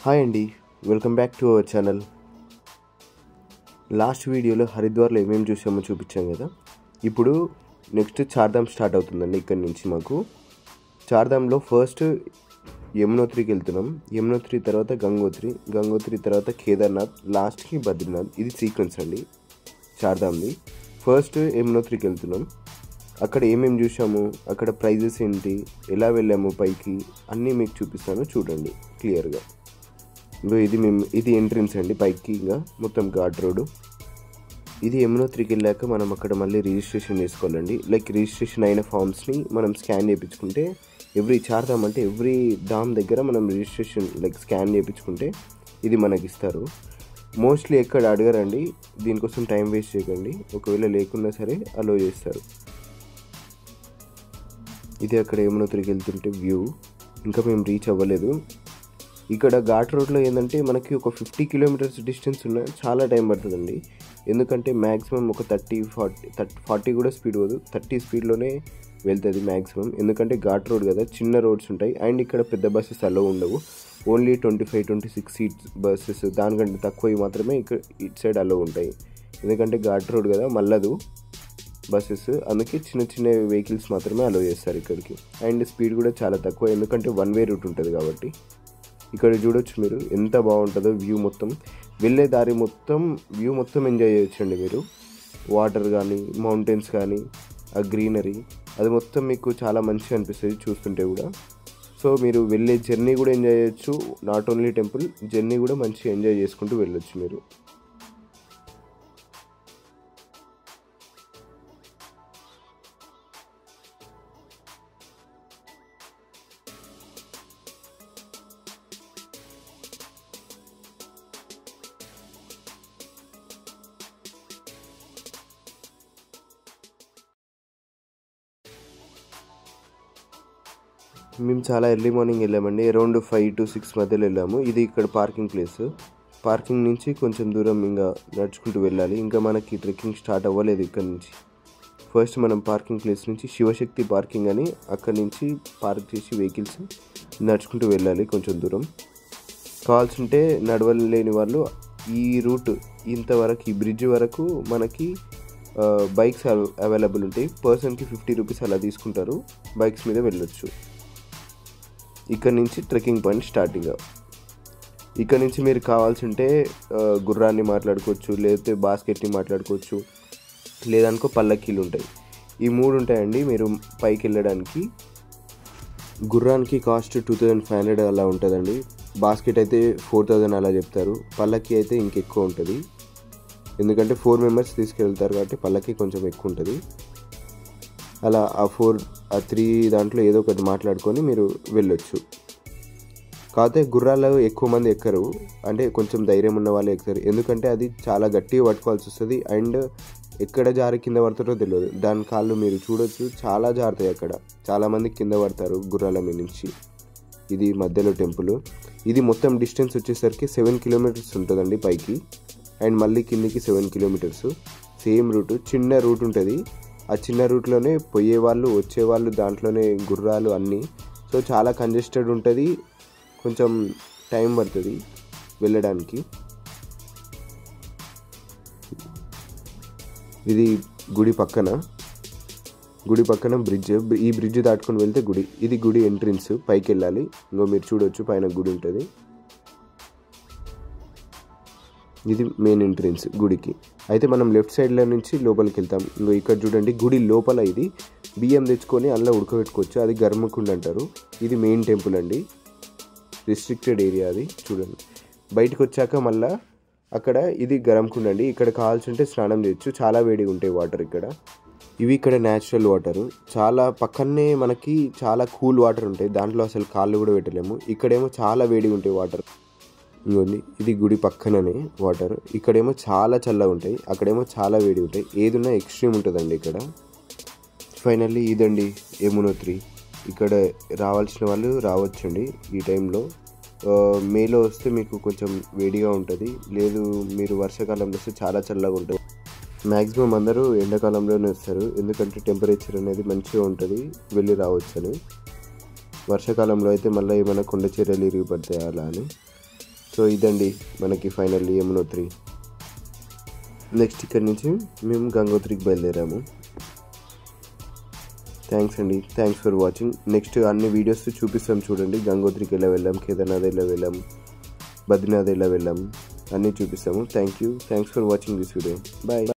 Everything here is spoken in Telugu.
హాయ్ అండి, welcome back to our channel. Last వీడియోలో హరిద్వార్లో ఏమేమి చూసామో చూపించాం కదా. ఇప్పుడు నెక్స్ట్ చార్ధామ్ స్టార్ట్ అవుతుందండి. ఇక్కడి నుంచి మాకు చార్ధామ్లో ఫస్ట్ యమునోత్రికి వెళ్తున్నాం. యమునోత్రి తర్వాత గంగోత్రి తర్వాత కేదార్నాథ్, లాస్ట్కి బద్రీనాథ్. ఇది సీక్వెన్స్ అండి చార్ధామ్ది. ఫస్ట్ యమునోత్రికి వెళ్తున్నాం. అక్కడ ఏమేమి చూసాము, అక్కడ ప్రైజెస్ ఏంటి, ఎలా వెళ్ళాము పైకి అన్నీ మీకు చూపిస్తాను, చూడండి క్లియర్గా. ఇది ఎంట్రన్స్ అండి పైకి. ఇంకా మొత్తం ఘాట్ రోడ్. ఇది యమునోత్రికి వెళ్ళాక మనం అక్కడ మళ్ళీ రిజిస్ట్రేషన్ చేసుకోవాలండి. లైక్ రిజిస్ట్రేషన్ అయిన ఫామ్స్ని మనం స్కాన్ చేయించుకుంటే ఎవ్రీ చార్ధామ్ అంటే ఎవ్రీ ధామ్ దగ్గర మనం రిజిస్ట్రేషన్ లైక్ స్కాన్ చేయించుకుంటే ఇది మనకి ఇస్తారు. మోస్ట్లీ ఎక్కడ అడగరండి, దీనికోసం టైం వేస్ట్ చేయకండి. ఒకవేళ లేకున్నా సరే అలో చేస్తారు. ఇది అక్కడ యమునోత్రికి వెళ్తుంటే వ్యూ. ఇంకా మేము రీచ్ అవ్వలేదు. ఇక్కడ ఘాట్ రోడ్లో ఏంటంటే మనకి ఒక 50 కిలోమీటర్స్ డిస్టెన్స్ ఉన్న చాలా టైం పడుతుందండి. ఎందుకంటే మ్యాక్సిమం ఒక 30-40 కూడా స్పీడ్ పోదు, 30 స్పీడ్లోనే వెళ్తుంది మ్యాక్సిమం. ఎందుకంటే ఘాట్ రోడ్ కదా, చిన్న రోడ్స్ ఉంటాయి. అండ్ ఇక్కడ పెద్ద బస్సెస్ అలో ఉండవు. ఓన్లీ 25-26 సీట్స్ బస్సెస్, దానికంటే తక్కువ మాత్రమే ఇక్కడ ఇటు సైడ్ అలో ఉంటాయి. ఎందుకంటే ఘాట్ రోడ్ కదా, మళ్ళదు బస్సెస్, అందుకే చిన్న వెహికల్స్ మాత్రమే అలో చేస్తారు ఇక్కడికి. అండ్ స్పీడ్ కూడా చాలా తక్కువ, ఎందుకంటే వన్ వే రూట్ ఉంటుంది కాబట్టి. ఇక్కడ చూడొచ్చు మీరు ఎంత బాగుంటుందో వ్యూ. మొత్తం వెళ్ళే దారి మొత్తం వ్యూ మొత్తం ఎంజాయ్ చేయొచ్చండి మీరు. వాటర్ కానీ, మౌంటైన్స్ కానీ, ఆ గ్రీనరీ అది మొత్తం మీకు చాలా మంచిగా అనిపిస్తుంది చూస్తుంటే కూడా. సో మీరు వెళ్ళే జర్నీ కూడా ఎంజాయ్ చేయొచ్చు. నాట్ ఓన్లీ టెంపుల్ జర్నీ కూడా మంచిగా ఎంజాయ్ చేసుకుంటూ వెళ్ళొచ్చు మీరు. మేము చాలా ఎర్లీ మార్నింగ్ వెళ్ళామండి. అరౌండ్ 5 to 6 మధ్యలో వెళ్ళాము. ఇది ఇక్కడ పార్కింగ్ ప్లేస్. పార్కింగ్ నుంచి కొంచెం దూరం ఇంకా నడుచుకుంటూ వెళ్ళాలి. ఇంకా మనకి ట్రెక్కింగ్ స్టార్ట్ అవ్వలేదు ఇక్కడ నుంచి. ఫస్ట్ మనం పార్కింగ్ ప్లేస్ నుంచి శివశక్తి పార్కింగ్ అని అక్కడి నుంచి పార్క్ చేసి వెహికల్స్ నడుచుకుంటూ వెళ్ళాలి కొంచెం దూరం. కావాల్సింటే నడవలేని వాళ్ళు ఈ రూట్ ఇంతవరకు, ఈ బ్రిడ్జ్ వరకు మనకి బైక్స్ అవైలబుల్ ఉంటాయి. పర్సన్కి 50 రూపీస్ అలా తీసుకుంటారు. బైక్స్ మీద వెళ్ళొచ్చు. ఇక్కడ నుంచి ట్రెక్కింగ్ పాయింట్ స్టార్టింగ్. ఇక్కడ నుంచి మీరు కావాల్సి ఉంటే గుర్రాన్ని మాట్లాడుకోవచ్చు, లేకపోతే బాస్కెట్ని మాట్లాడుకోవచ్చు, లేదనుకో పల్లకీలు ఉంటాయి. ఈ 3 ఉంటాయండి మీరు పైకి వెళ్ళడానికి. గుర్రానికి కాస్ట్ 2500 అలా ఉంటుందండి. బాస్కెట్ అయితే 4000 అలా చెప్తారు. పల్లకి అయితే ఇంకెక్కువ ఉంటుంది, ఎందుకంటే 4 మెంబర్స్ తీసుకెళ్తారు కాబట్టి పల్లకి కొంచెం ఎక్కువ ఉంటుంది. అలా ఆ 3 దాంట్లో ఏదో ఒకటి మాట్లాడుకొని మీరు వెళ్ళొచ్చు. కాకపోతే గుర్రాలు ఎక్కువ మంది ఎక్కరు, అంటే కొంచెం ధైర్యం ఉన్న వాళ్ళు ఎక్కుతారు. ఎందుకంటే అది చాలా గట్టిగా పట్టుకోవాల్సి వస్తుంది. అండ్ ఎక్కడ జారి కింద పడతారో తెలియదు. దాని కాళ్ళు మీరు చూడొచ్చు, చాలా జారుతాయి. అక్కడ చాలామంది కింద పడతారు గుర్రాల మీద నుంచి. ఇది మధ్యలో టెంపుల్. ఇది మొత్తం డిస్టెన్స్ వచ్చేసరికి 7 కిలోమీటర్స్ ఉంటుందండి పైకి. అండ్ మళ్ళీ కిందికి 7 కిలోమీటర్స్. సేమ్ రూట్, చిన్న రూట్ ఉంటుంది. ఆ చిన్న రూట్లోనే పోయేవాళ్ళు వచ్చేవాళ్ళు, దాంట్లోనే గుర్రాలు అన్నీ. సో చాలా కంజెస్టెడ్ ఉంటుంది, కొంచెం టైం పడుతుంది వెళ్ళడానికి. ఇది గుడి పక్కన బ్రిడ్జ్. ఈ బ్రిడ్జ్ దాటుకొని వెళ్తే గుడి. ఇది గుడి ఎంట్రన్స్. పైకి వెళ్ళాలి. ఇంకో మీరు చూడొచ్చు పైన గుడి ఉంటుంది. ఇది మెయిన్ ఎంట్రన్స్ గుడికి. అయితే మనం లెఫ్ట్ సైడ్లో నుంచి లోపలికి వెళ్తాం. ఇంకో ఇక్కడ చూడండి, గుడి లోపల ఇది బియ్యం తెచ్చుకొని అందులో ఉడకబెట్టుకోవచ్చు. అది గర్మకుండ అంటారు. ఇది మెయిన్ టెంపుల్ అండి, రిస్ట్రిక్టెడ్ ఏరియా అది. చూడండి బయటకు వచ్చాక మళ్ళీ అక్కడ ఇది గరంకుండ అండి. ఇక్కడ కావాల్సి ఉంటే స్నానం చేయొచ్చు. చాలా వేడిగా ఉంటాయి వాటర్ ఇక్కడ. ఇవి ఇక్కడ న్యాచురల్ వాటరు. చాలా పక్కనే మనకి చాలా కూల్ వాటర్ ఉంటాయి, దాంట్లో అసలు కాళ్ళు కూడా పెట్టలేము. ఇక్కడేమో చాలా వేడిగా ఉంటాయి వాటర్. ఇంకోండి ఇది గుడి పక్కననే వాటర్. ఇక్కడేమో చాలా చల్లగా ఉంటాయి, అక్కడేమో చాలా వేడి ఉంటాయి. ఏదున్నా ఎక్స్ట్రీమ్ ఉంటుందండి ఇక్కడ. ఫైనల్లీ ఇదండి యమునోత్రి. ఇక్కడ రావాల్సిన వాళ్ళు రావచ్చండి ఈ టైంలో. మేలో వస్తే మీకు కొంచెం వేడిగా ఉంటుంది, లేదు మీరు వర్షాకాలంలో వస్తే చాలా చల్లగా ఉంటుంది. మ్యాక్సిమం అందరూ ఎండాకాలంలోనే వస్తారు, ఎందుకంటే టెంపరేచర్ అనేది మంచిగా ఉంటుంది, వెళ్ళి రావచ్చు అని. వర్షాకాలంలో అయితే మళ్ళీ ఏమైనా కొండ చర్యలు ఇరిగి పడతాయి అలా అని. సో ఇదండి మనకి ఫైనల్లీ యమునోత్రి. నెక్స్ట్ ఇక్కడ నుంచి మేము గంగోత్రికి బయలుదేరాము. థ్యాంక్స్ అండి, థ్యాంక్స్ ఫర్ వాచింగ్. నెక్స్ట్ అన్ని వీడియోస్ చూపిస్తాం చూడండి. గంగోత్రికి ఎలా వెళ్ళాం, కేదార్నాథ్ ఎలా వెళ్ళాం, బద్రీనాథ్ ఎలా వెళ్ళాం అన్నీ చూపిస్తాము. Thanks for watching this video. Bye.